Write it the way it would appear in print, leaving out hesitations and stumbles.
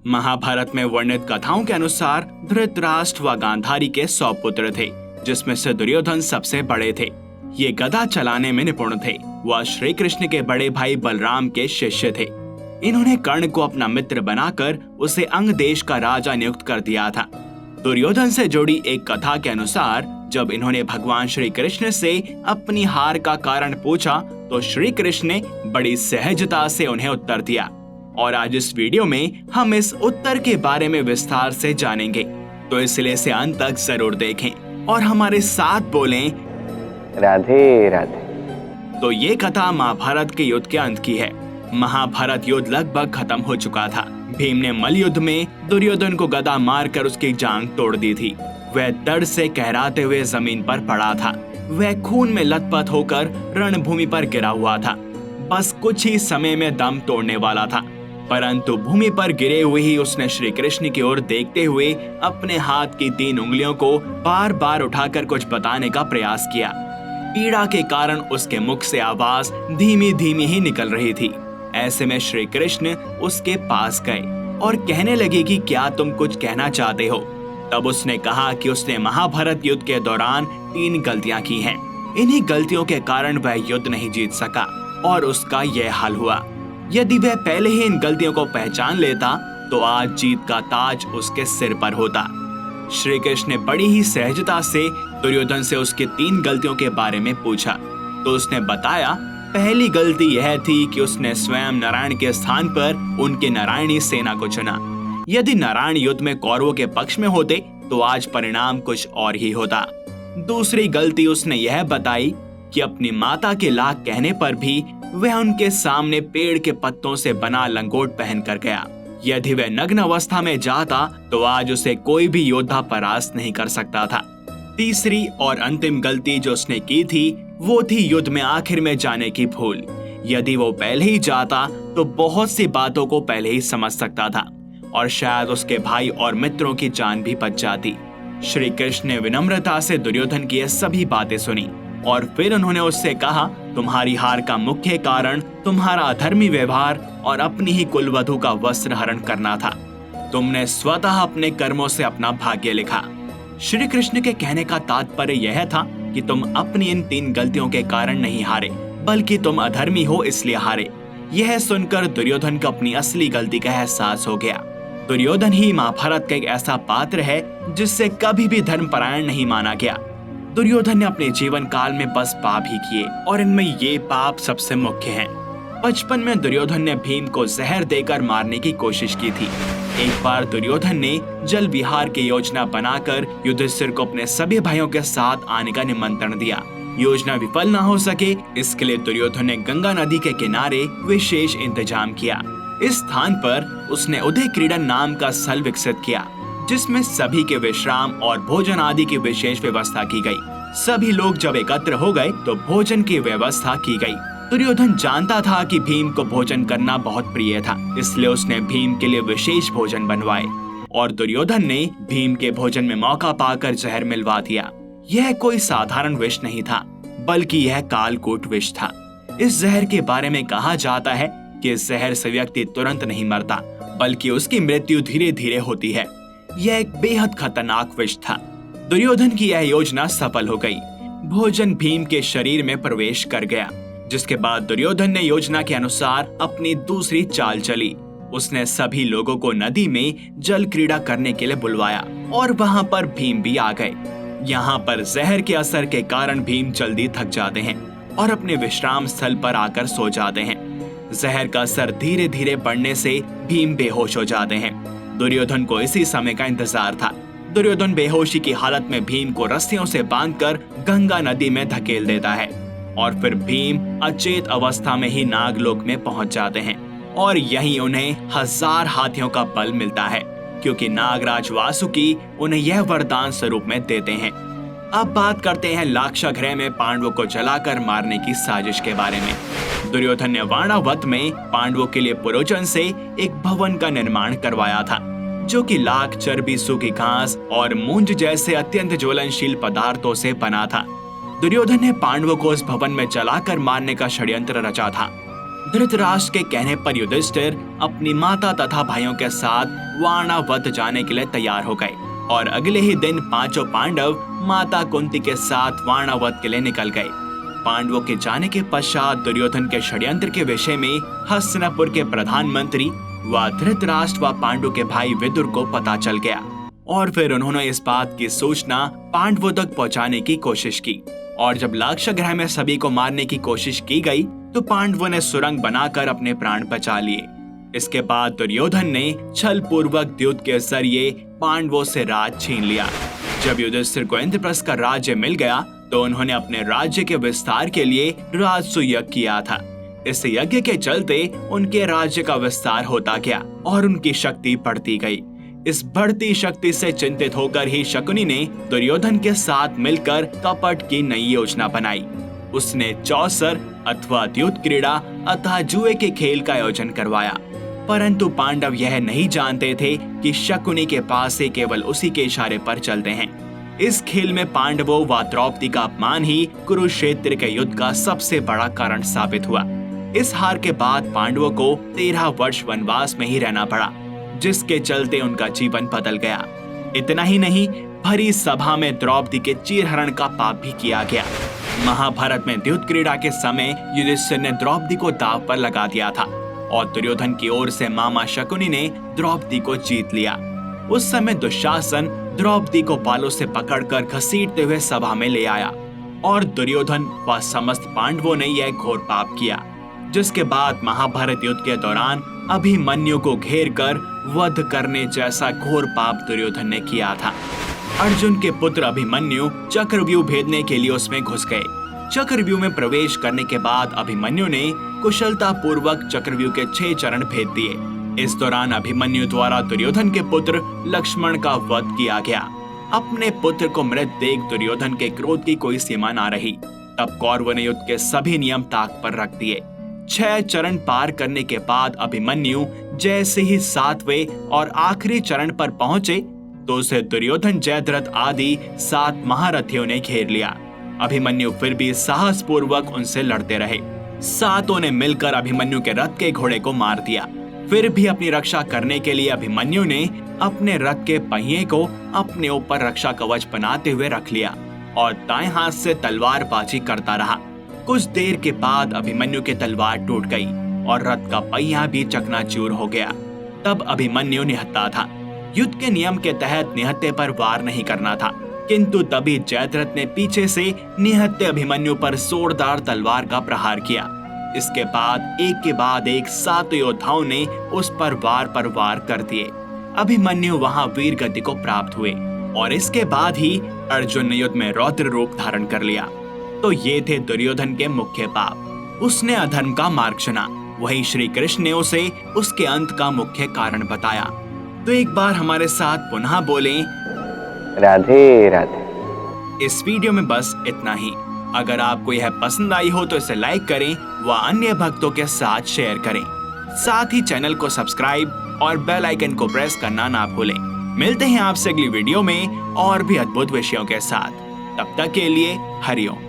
महाभारत में वर्णित कथाओं के अनुसार धृतराष्ट्र व गांधारी के 100 पुत्र थे, जिसमें से दुर्योधन सबसे बड़े थे। ये गदा चलाने में निपुण थे। वह श्री कृष्ण के बड़े भाई बलराम के शिष्य थे। इन्होंने कर्ण को अपना मित्र बनाकर उसे अंग देश का राजा नियुक्त कर दिया था। दुर्योधन से जुड़ी एक कथा के अनुसार जब इन्होंने भगवान श्री कृष्ण से अपनी हार का कारण पूछा तो श्री कृष्ण ने बड़ी सहजता से उन्हें उत्तर दिया। और आज इस वीडियो में हम इस उत्तर के बारे में विस्तार से जानेंगे, तो इसलिए इसे अंत तक जरूर देखें और हमारे साथ बोलें राधे राधे। तो ये कथा महाभारत के युद्ध के अंत की है। महाभारत युद्ध लगभग खत्म हो चुका था। भीम ने मल्ल युद्ध में दुर्योधन को गदा मारकर उसकी जांघ तोड़ दी थी। वह दर्द से कहराते हुए जमीन पर पड़ा था। वह खून में लथपथ होकर रणभूमि पर गिरा हुआ था। बस कुछ ही समय में दम तोड़ने वाला था, परंतु भूमि पर गिरे हुए ही उसने श्री कृष्ण की ओर देखते हुए अपने हाथ की 3 उंगलियों को बार बार उठाकर कुछ बताने का प्रयास किया। पीड़ा के कारण उसके मुख से आवाज धीमी धीमी ही निकल रही थी। ऐसे में श्री कृष्ण उसके पास गए और कहने लगे कि क्या तुम कुछ कहना चाहते हो। तब उसने कहा कि उसने महाभारत युद्ध के दौरान 3 गलतियां की हैं। इन्हीं गलतियों के कारण वह युद्ध नहीं जीत सका और उसका यह हाल हुआ। यदि वह पहले ही इन गलतियों को पहचान लेता तो आज जीत का ताज उसके सिर पर होता। श्री कृष्ण ने बड़ी ही सहजता से दुर्योधन से उसकी 3 गलतियों के बारे में पूछा तो उसने बताया, पहली गलती यह थी कि उसने स्वयं नारायण के स्थान पर उनके नारायणी सेना को चुना। यदि नारायण युद्ध में कौरवों के पक्ष में होते तो आज परिणाम कुछ और ही होता। दूसरी गलती उसने यह बताई कि अपनी माता के लाख कहने पर भी वह उनके सामने पेड़ के पत्तों से बना लंगोट पहन कर गया। यदि वह नग्न अवस्था में जाता तो आज उसे कोई भी योद्धा परास्त नहीं कर सकता था। तीसरी और अंतिम गलती जो उसने की थी वो थी युद्ध में आखिर में जाने की भूल। यदि वो पहले ही जाता तो बहुत सी बातों को पहले ही समझ सकता था और शायद उसके भाई और मित्रों की जान भी बच जाती। श्री कृष्ण ने विनम्रता से दुर्योधन की ये सभी बातें सुनी और फिर उन्होंने उससे कहा, तुम्हारी हार का मुख्य कारण तुम्हारा अधर्मी व्यवहार और अपनी ही कुलवधू का वस्त्र हरण करना था। तुमने स्वतः अपने कर्मों से अपना भाग्य लिखा। श्री कृष्ण के कहने का तात्पर्य यह था कि तुम अपनी इन 3 गलतियों के कारण नहीं हारे, बल्कि तुम अधर्मी हो इसलिए हारे। यह सुनकर दुर्योधन को अपनी असली गलती का एहसास हो गया। दुर्योधन ही महाभारत का एक ऐसा पात्र है जिससे कभी भी धर्मपरायण नहीं माना गया। दुर्योधन ने अपने जीवन काल में बस पाप ही किए और इनमें ये पाप सबसे मुख्य हैं। बचपन में दुर्योधन ने भीम को जहर देकर मारने की कोशिश की थी। एक बार दुर्योधन ने जल विहार की योजना बनाकर युधिष्ठिर को अपने सभी भाइयों के साथ आने का निमंत्रण दिया। योजना विफल न हो सके इसके लिए दुर्योधन ने गंगा नदी के किनारे विशेष इंतजाम किया। इस स्थान पर उसने उदय क्रीडन नाम का स्थल विकसित किया, जिसमें सभी के विश्राम और भोजन आदि की विशेष व्यवस्था की गई। सभी लोग जब एकत्र हो गए तो भोजन की व्यवस्था की गई। दुर्योधन जानता था कि भीम को भोजन करना बहुत प्रिय था, इसलिए उसने भीम के लिए विशेष भोजन बनवाए और दुर्योधन ने भीम के भोजन में मौका पाकर जहर मिलवा दिया। यह कोई साधारण विष नहीं था, बल्कि यह कालकूट विष था। इस जहर के बारे में कहा जाता है कि इस जहर से व्यक्ति तुरंत नहीं मरता, बल्कि उसकी मृत्यु धीरे धीरे होती है। यह एक बेहद खतरनाक विष था। दुर्योधन की यह योजना सफल हो गई। भोजन भीम के शरीर में प्रवेश कर गया, जिसके बाद दुर्योधन ने योजना के अनुसार अपनी दूसरी चाल चली। उसने सभी लोगों को नदी में जल क्रीड़ा करने के लिए बुलवाया और वहां पर भीम भी आ गए। यहाँ पर जहर के असर के कारण भीम जल्दी थक जाते हैं और अपने विश्राम स्थल पर आकर सो जाते हैं। जहर का असर धीरे धीरे बढ़ने से भीम बेहोश हो जाते हैं। दुर्योधन को इसी समय का इंतजार था। दुर्योधन बेहोशी की हालत में भीम को रस्सियों से बांधकर गंगा नदी में धकेल देता है और फिर भीम अचेत अवस्था में ही नागलोक में पहुंच जाते हैं और यहीं उन्हें 1000 हाथियों का बल मिलता है, क्योंकि नागराज वासुकी उन्हें यह वरदान स्वरूप में देते हैं। अब बात करते हैं लाक्षागृह में पांडवों को जलाकर मारने की साजिश के बारे में। दुर्योधन ने वाणावत में पांडवों के लिए पुरोचन से एक भवन का निर्माण करवाया था, जो कि लाख, चर्बी, सूखी घास और मूंज जैसे अत्यंत ज्वलनशील पदार्थों से बना था। दुर्योधन ने पांडवों को उस भवन में जलाकर मारने का षड्यंत्र रचा था। धृतराष्ट्र के कहने पर युधिष्ठिर अपनी माता तथा भाइयों के साथ वाणावत जाने के लिए तैयार हो गए और अगले ही दिन पांचों पांडव माता कुंती के साथ वाणावत के लिए निकल गए। पांडवों के जाने के पश्चात दुर्योधन के षड्यंत्र के विषय में हस्तिनापुर के प्रधानमंत्री व धृतराष्ट्र व पांडु के भाई विदुर को पता चल गया और फिर उन्होंने इस बात की सूचना पांडवों तक पहुंचाने की कोशिश की। और जब लाक्षागृह में सभी को मारने की कोशिश की गई तो पांडवों ने सुरंग बनाकर अपने प्राण बचा लिए। इसके बाद दुर्योधन ने छल पूर्वक द्यूत के जरिए पांडवों से राज छीन लिया। जब युधिष्ठिर को इंद्रप्रस्थ का राज्य मिल गया तो उन्होंने अपने राज्य के विस्तार के लिए राजसूय यज्ञ किया था। इस यज्ञ के चलते उनके राज्य का विस्तार होता गया और उनकी शक्ति बढ़ती गई। इस बढ़ती शक्ति से चिंतित होकर ही शकुनी ने दुर्योधन के साथ मिलकर कपट की नई योजना बनाई। उसने चौसर अथवा द्यूत क्रीड़ा अथवा जुए के खेल का आयोजन करवाया, परंतु पांडव यह नहीं जानते थे कि शकुनी के पास से केवल उसी के इशारे पर चलते हैं। इस खेल में पांडवों व द्रौपदी का अपमान ही कुरुक्षेत्र के युद्ध का सबसे बड़ा कारण साबित हुआ। इस हार के बाद पांडवों को 13 वर्ष वनवास में ही रहना पड़ा, जिसके चलते उनका जीवन बदल गया। इतना ही नहीं, भरी सभा में द्रौपदी के चीरहरण का पाप भी किया गया। महाभारत में द्यूत क्रीड़ा के समय युधिष्ठिर ने द्रौपदी को दांव पर लगा दिया था और दुर्योधन की ओर से मामा शकुनी ने द्रौपदी को जीत लिया। उस समय दुशासन द्रौपदी को बालों से पकड़कर घसीटते हुए सभा में ले आया और दुर्योधन व समस्त पांडवों ने यह घोर पाप किया, जिसके बाद महाभारत युद्ध के दौरान अभिमन्यु को घेर कर वध करने जैसा घोर पाप दुर्योधन ने किया था। अर्जुन के पुत्र अभिमन्यु चक्रव्यूह भेदने के लिए उसमें घुस गए। चक्रव्यूह में प्रवेश करने के बाद अभिमन्यु ने कुशलता पूर्वक चक्रव्यूह के 6 चरण भेद दिए। इस दौरान अभिमन्यु द्वारा दुर्योधन के पुत्र लक्ष्मण का वध किया गया। अपने पुत्र को मृत देख दुर्योधन के क्रोध की कोई सीमा न रही। तब कौरवों ने युद्ध के सभी नियम ताक पर रख दिए। 6 चरण पार करने के बाद अभिमन्यु जैसे ही 7वें और आखिरी चरण पर पहुंचे तो उसे दुर्योधन, जयद्रथ आदि 7 महारथियों ने घेर लिया। अभिमन्यु फिर भी साहस पूर्वक उनसे लड़ते रहे। 7 ने मिलकर अभिमन्यु के रथ के घोड़े को मार दिया। फिर भी अपनी रक्षा करने के लिए अभिमन्यु ने अपने रथ के पहिए को अपने ऊपर रक्षा कवच बनाते हुए रख लिया और दाएं हाथ से तलवारबाजी करता रहा। कुछ देर के बाद अभिमन्यु की तलवार टूट गई और रथ का पहिया भी चकनाचूर हो गया। तब अभिमन्यु निहत्था था। युद्ध के नियम के तहत निहत्थे पर वार नहीं करना था, किंतु तभी जयद्रथ ने पीछे से निहत्थे अभिमन्यु पर जोरदार तलवार का प्रहार किया। इसके बाद एक के बाद एक 7 योद्धाओं ने उस पर वार कर दिए। अभिमन्यु वहां वीर गति को प्राप्त हुए और इसके बाद ही अर्जुन ने युद्ध में रौद्र रूप धारण कर लिया। तो ये थे दुर्योधन के मुख्य पाप। उसने अधर्म का मार्ग चुना, वही श्री कृष्ण ने उसे उसके अंत का मुख्य कारण बताया। तो एक बार हमारे साथ पुनः बोलें, राधे राधे। इस वीडियो में बस इतना ही। अगर आपको यह पसंद आई हो तो इसे लाइक करें व अन्य भक्तों के साथ शेयर करें। साथ ही चैनल को सब्सक्राइब और बेल आइकन को प्रेस करना ना भूलें। मिलते हैं आपसे अगली वीडियो में और भी अद्भुत विषयों के साथ। तब तक के लिए हरिओम।